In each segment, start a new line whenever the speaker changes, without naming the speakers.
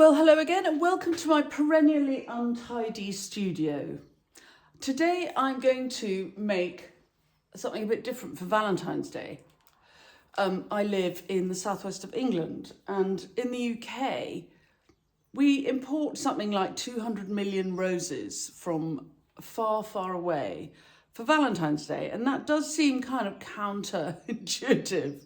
Well, hello again and welcome to my perennially untidy studio. Today I'm going to make something a bit different for Valentine's Day. I live in the southwest of England, and in the UK we import something like 200 million roses from far, far away for Valentine's Day, and that does seem kind of counterintuitive.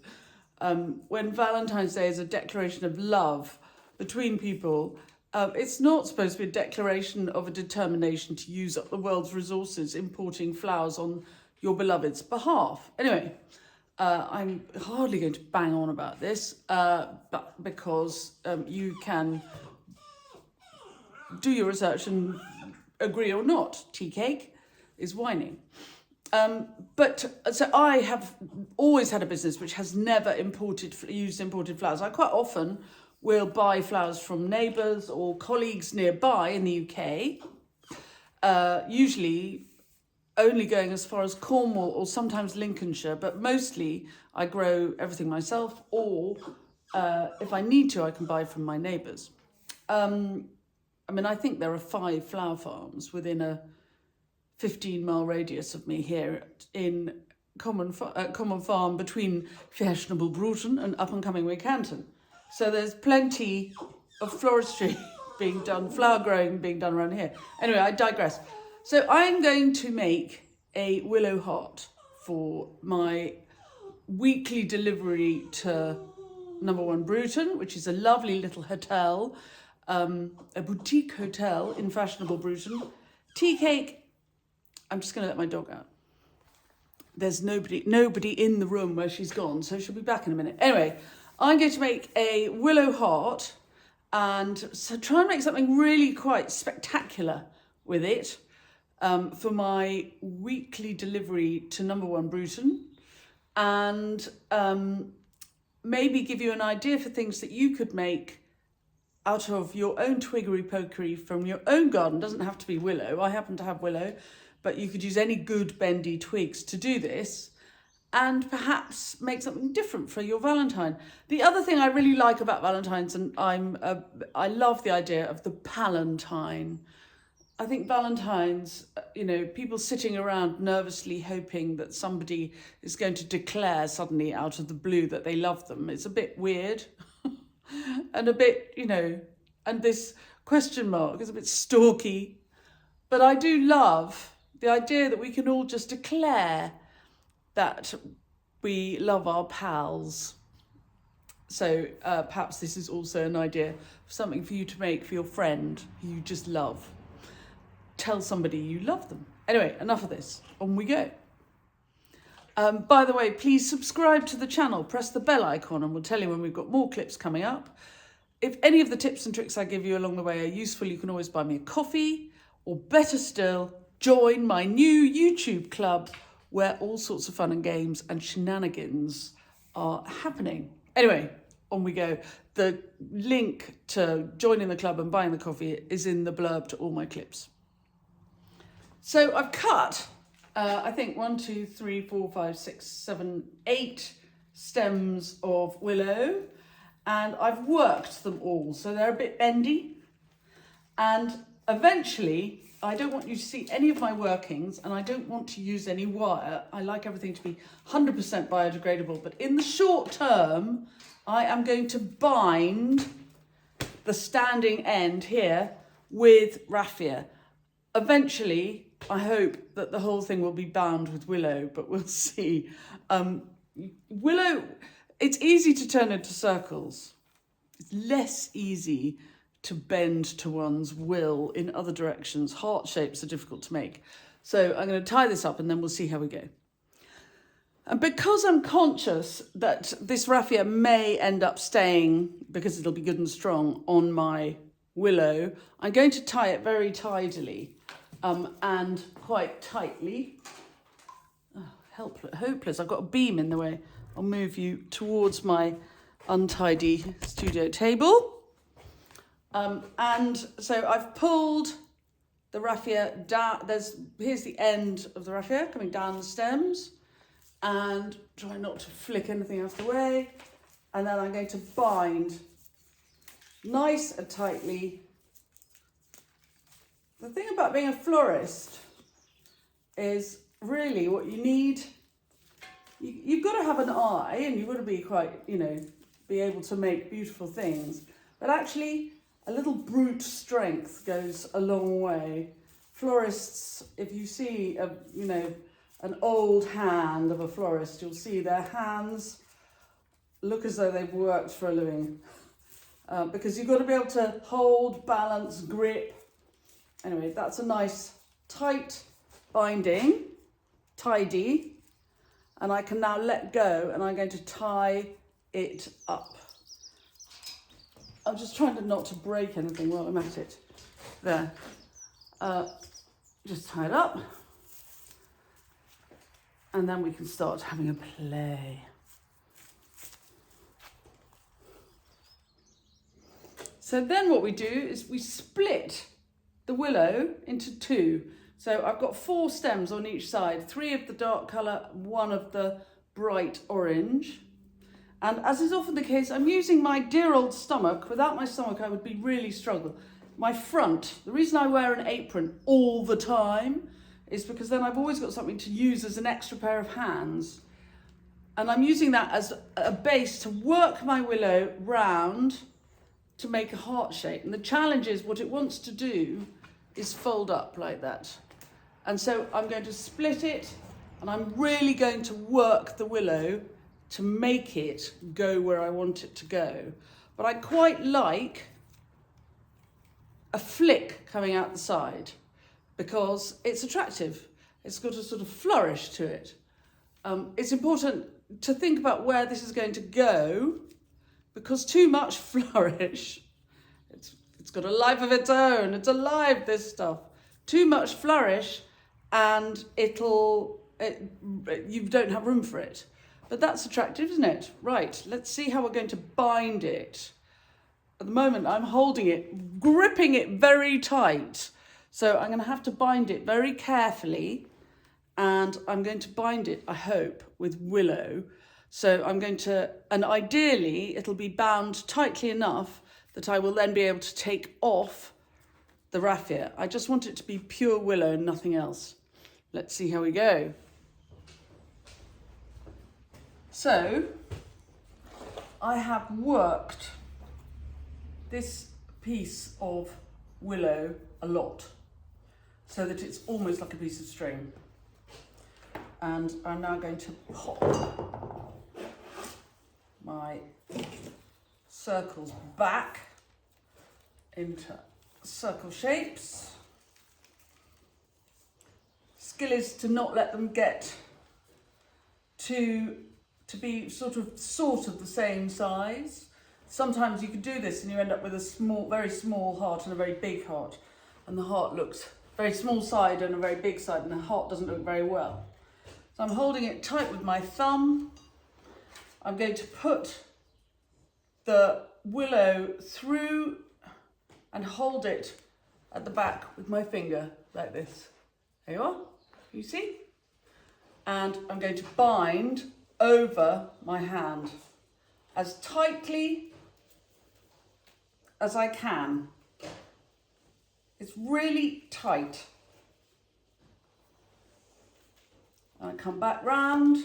When Valentine's Day is a declaration of love between people, it's not supposed to be a declaration of a determination to use up the world's resources importing flowers on your beloved's behalf. Anyway, I'm hardly going to bang on about this, but because you can do your research and agree or not. Tea cake is whining. So I have always had a business which has never used imported flowers. I quite often will buy flowers from neighbours or colleagues nearby in the UK, usually only going as far as Cornwall or sometimes Lincolnshire, but mostly I grow everything myself, or if I need to, I can buy from my neighbours. I think there are 5 flower farms within a 15-mile radius of me here in Common Farm between fashionable Broughton and up-and-coming Wincanton. So there's plenty of floristry being done, flower growing being done around here. Anyway, I digress. So I'm going to make a willow heart for my weekly delivery to number 1 Broughton, which is a lovely little hotel, a boutique hotel in fashionable Broughton. Tea cake. I'm just going to let my dog out. There's nobody in the room where she's gone, so she'll be back in a minute. Anyway, I'm going to make a willow heart and so try and make something really quite spectacular with it for my weekly delivery to number 1 Broughton, and maybe give you an idea for things that you could make out of your own twiggery pokery from your own garden. Doesn't have to be willow. I happen to have willow, but you could use any good bendy twigs to do this, and perhaps make something different for your Valentine. The other thing I really like about Valentines, and I love the idea of the palentine. I think Valentines, people sitting around nervously hoping that somebody is going to declare suddenly out of the blue that they love them. It's a bit weird and a bit, and this question mark is a bit stalky. But I do love the idea that we can all just declare that we love our pals. So perhaps this is also an idea of something for you to make for your friend who you just love. Tell somebody you love them. Anyway, enough of this. On we go. By the way, please subscribe to the channel. Press the bell icon and we'll tell you when we've got more clips coming up. If any of the tips and tricks I give you along the way are useful, you can always buy me a coffee, or better still, join my new YouTube club where all sorts of fun and games and shenanigans are happening. Anyway, on we go. The link to joining the club and buying the coffee is in the blurb to all my clips. So I've cut, I think 1, 2, 3, 4, 5, 6, 7, 8 stems of willow, and I've worked them all. So they're a bit bendy, and eventually, I don't want you to see any of my workings, and I don't want to use any wire. I like everything to be 100% biodegradable, but in the short term, I am going to bind the standing end here with raffia. Eventually, I hope that the whole thing will be bound with willow, but we'll see. Willow, it's easy to turn into circles. It's less easy to bend to one's will in other directions. Heart shapes are difficult to make. So I'm going to tie this up and then we'll see how we go. And because I'm conscious that this raffia may end up staying, because it'll be good and strong, on my willow, I'm going to tie it very tidily and quite tightly. Oh, hopeless. I've got a beam in the way. I'll move you towards my untidy studio table. And so I've pulled the raffia down. Here's the end of the raffia coming down the stems, and try not to flick anything out of the way. And then I'm going to bind nice and tightly. The thing about being a florist is really what you need. You've got to have an eye, and you've got to be quite, be able to make beautiful things. But actually, a little brute strength goes a long way. Florists, if you see an old hand of a florist, you'll see their hands look as though they've worked for a living. Because you've got to be able to hold, balance, grip. Anyway, that's a nice tight binding, tidy. And I can now let go, and I'm going to tie it up. I'm just trying not to break anything while I'm at it. There. Just tie it up. And then we can start having a play. So then what we do is we split the willow into two. So I've got 4 stems on each side, 3 of the dark colour, 1 of the bright orange. And as is often the case, I'm using my dear old stomach. Without my stomach, I would be really struggle. My front, the reason I wear an apron all the time is because then I've always got something to use as an extra pair of hands. And I'm using that as a base to work my willow round to make a heart shape. And the challenge is what it wants to do is fold up like that. And so I'm going to split it, and I'm really going to work the willow to make it go where I want it to go. But I quite like a flick coming out the side because it's attractive. It's got a sort of flourish to it. It's important to think about where this is going to go, because too much flourish, it's got a life of its own. It's alive, this stuff. Too much flourish, and you don't have room for it. But that's attractive, isn't it? Right, let's see how we're going to bind it. At the moment, I'm holding it, gripping it very tight. So I'm going to have to bind it very carefully, and I'm going to bind it, I hope, with willow. So I'm going to, and ideally, it'll be bound tightly enough that I will then be able to take off the raffia. I just want it to be pure willow and nothing else. Let's see how we go. So I have worked this piece of willow a lot so that it's almost like a piece of string. And I'm now going to pop my circles back into circle shapes. Skill is to not let them get to be sort of the same size. Sometimes you can do this and you end up with a very small heart and a very big heart, and the heart looks very small side and a very big side, and the heart doesn't look very well. So I'm holding it tight with my thumb. I'm going to put the willow through and hold it at the back with my finger like this. There you are, you see? And I'm going to bind over my hand as tightly as I can. It's really tight. And I come back round,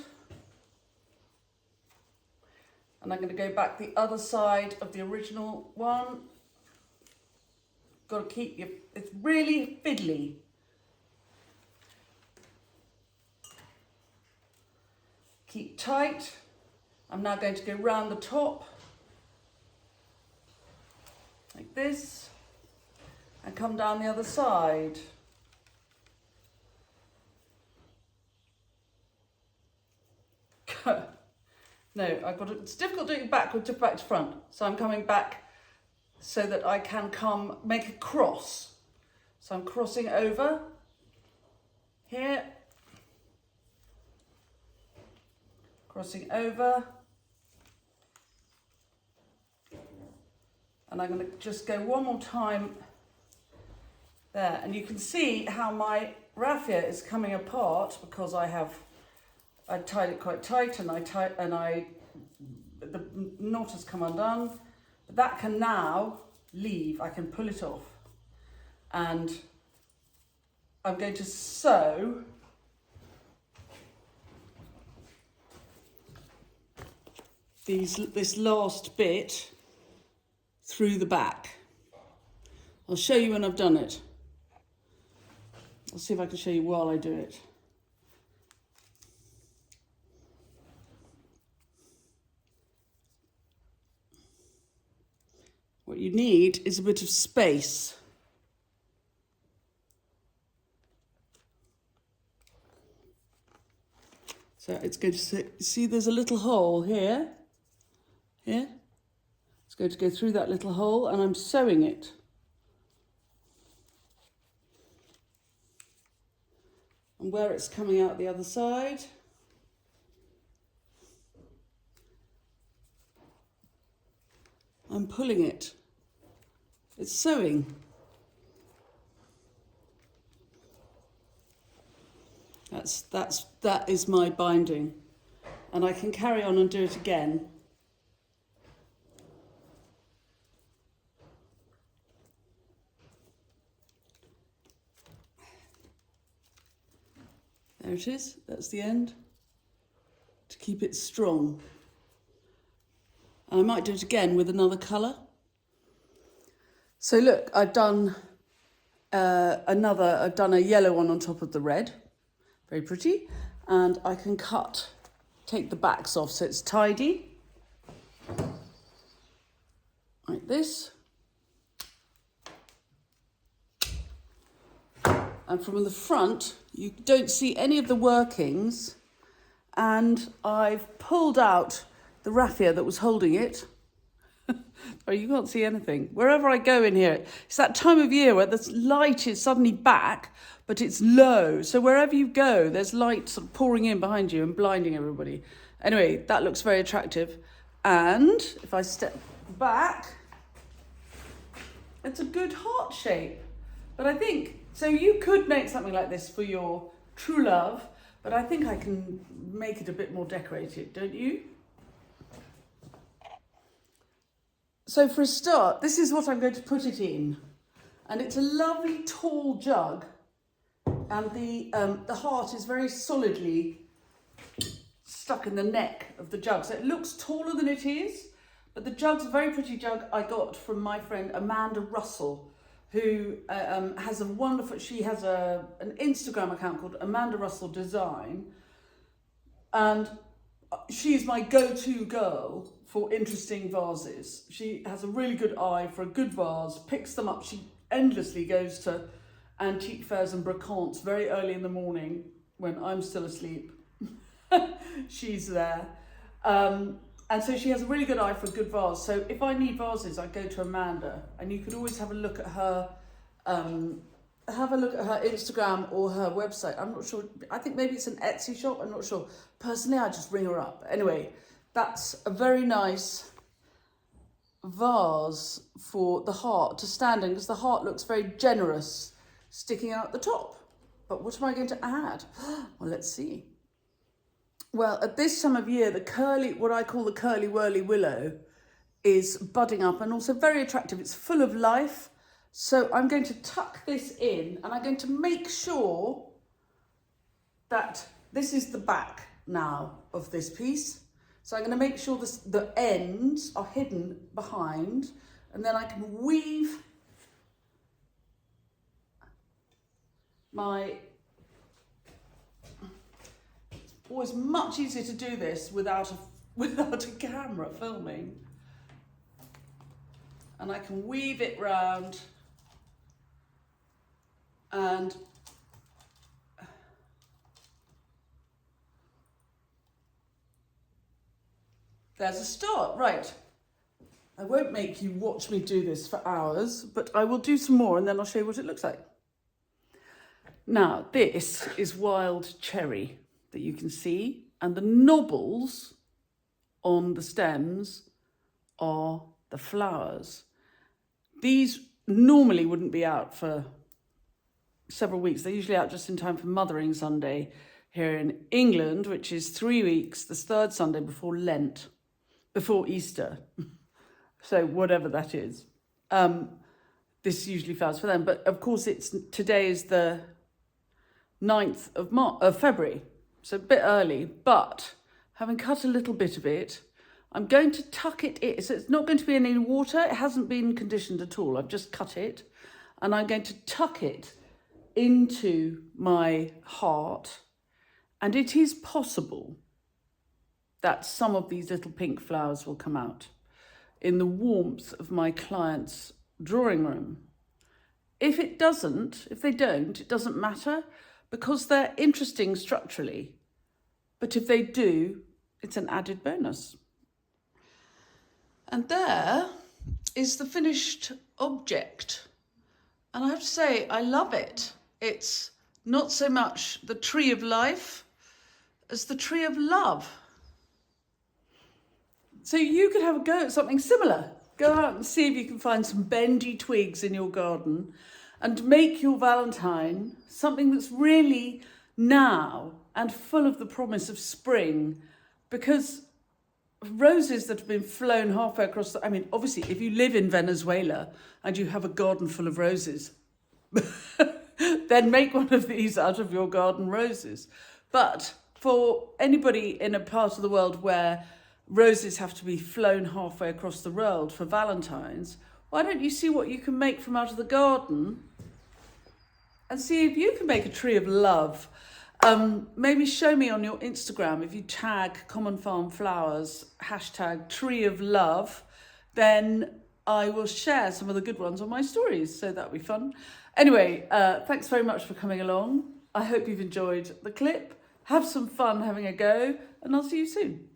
and I'm going to go back the other side of the original one. Got to keep it's really fiddly. Keep tight. I'm now going to go round the top like this and come down the other side. No, it's difficult doing it back to front. So I'm coming back so that I can make a cross. So I'm crossing over here, crossing over, and I'm going to just go one more time there, and you can see how my raffia is coming apart because I tied it quite tight, and the knot has come undone. But that can now leaf, I can pull it off. And I'm going to sew this last bit through the back. I'll show you when I've done it. I'll see if I can show you while I do it. What you need is a bit of space. So it's going to see there's a little hole here. Here. It's going to go through that little hole, and I'm sewing it. And where it's coming out the other side, I'm pulling it. It's sewing. That is my binding. And I can carry on and do it again. There it is, that's the end, to keep it strong. And I might do it again with another colour. So look, I've done I've done a yellow one on top of the red, very pretty, and I can take the backs off so it's tidy, like this. And from the front, you don't see any of the workings, and I've pulled out the raffia that was holding it. Oh, you can't see anything. Wherever I go in here, it's that time of year where the light is suddenly back, but it's low. So wherever you go, there's light sort of pouring in behind you and blinding everybody. Anyway, that looks very attractive. And if I step back, it's a good heart shape. But I think, so you could make something like this for your true love, but I think I can make it a bit more decorated, don't you? So for a start, this is what I'm going to put it in. And it's a lovely tall jug. And the heart is very solidly stuck in the neck of the jug. So it looks taller than it is, but the jug's a very pretty jug I got from my friend Amanda Russell, who has a wonderful, she has an Instagram account called Amanda Russell Design. And she's my go-to girl for interesting vases. She has a really good eye for a good vase, picks them up. She endlessly goes to antique fairs and brocantes very early in the morning when I'm still asleep. She's there. And so she has a really good eye for a good vase. So if I need vases, I go to Amanda, and you could always have a look at her Instagram or her website. I'm not sure. I think maybe it's an Etsy shop. I'm not sure. Personally, I just ring her up. Anyway, that's a very nice vase for the heart to stand in, because the heart looks very generous sticking out the top. But what am I going to add? Well, let's see. Well, at this time of year, what I call the curly whirly willow is budding up and also very attractive. It's full of life. So I'm going to tuck this in, and I'm going to make sure that this is the back now of this piece. So I'm going to make sure the ends are hidden behind, and then I can weave it's always much easier to do this without a camera filming. And I can weave it round, and there's a start. Right, I won't make you watch me do this for hours, but I will do some more and then I'll show you what it looks like. Now, this is wild cherry that you can see, and the knobbles on the stems are the flowers. These normally wouldn't be out for several weeks. They're usually out just in time for Mothering Sunday here in England, which is 3 weeks, the third Sunday before Lent, before Easter. So whatever that is. This usually flowers for them, but of course today is the 9th of February, so a bit early, but having cut a little bit of it, I'm going to tuck it in. So it's not going to be in any water. It hasn't been conditioned at all. I've just cut it, and I'm going to tuck it into my heart. And it is possible that some of these little pink flowers will come out in the warmth of my client's drawing room. If they don't, it doesn't matter, because they're interesting structurally. But if they do, it's an added bonus. And there is the finished object. And I have to say, I love it. It's not so much the tree of life as the tree of love. So you could have a go at something similar. Go out and see if you can find some bendy twigs in your garden and make your Valentine something that's really now and full of the promise of spring, because roses that have been flown halfway across obviously, if you live in Venezuela and you have a garden full of roses, then make one of these out of your garden roses. But for anybody in a part of the world where roses have to be flown halfway across the world for Valentines, why don't you see what you can make from out of the garden and see if you can make a tree of love. Maybe show me on your Instagram, if you tag Common Farm Flowers, #TreeOfLove, then I will share some of the good ones on my stories. So that'll be fun. Anyway, thanks very much for coming along. I hope you've enjoyed the clip. Have some fun having a go, and I'll see you soon.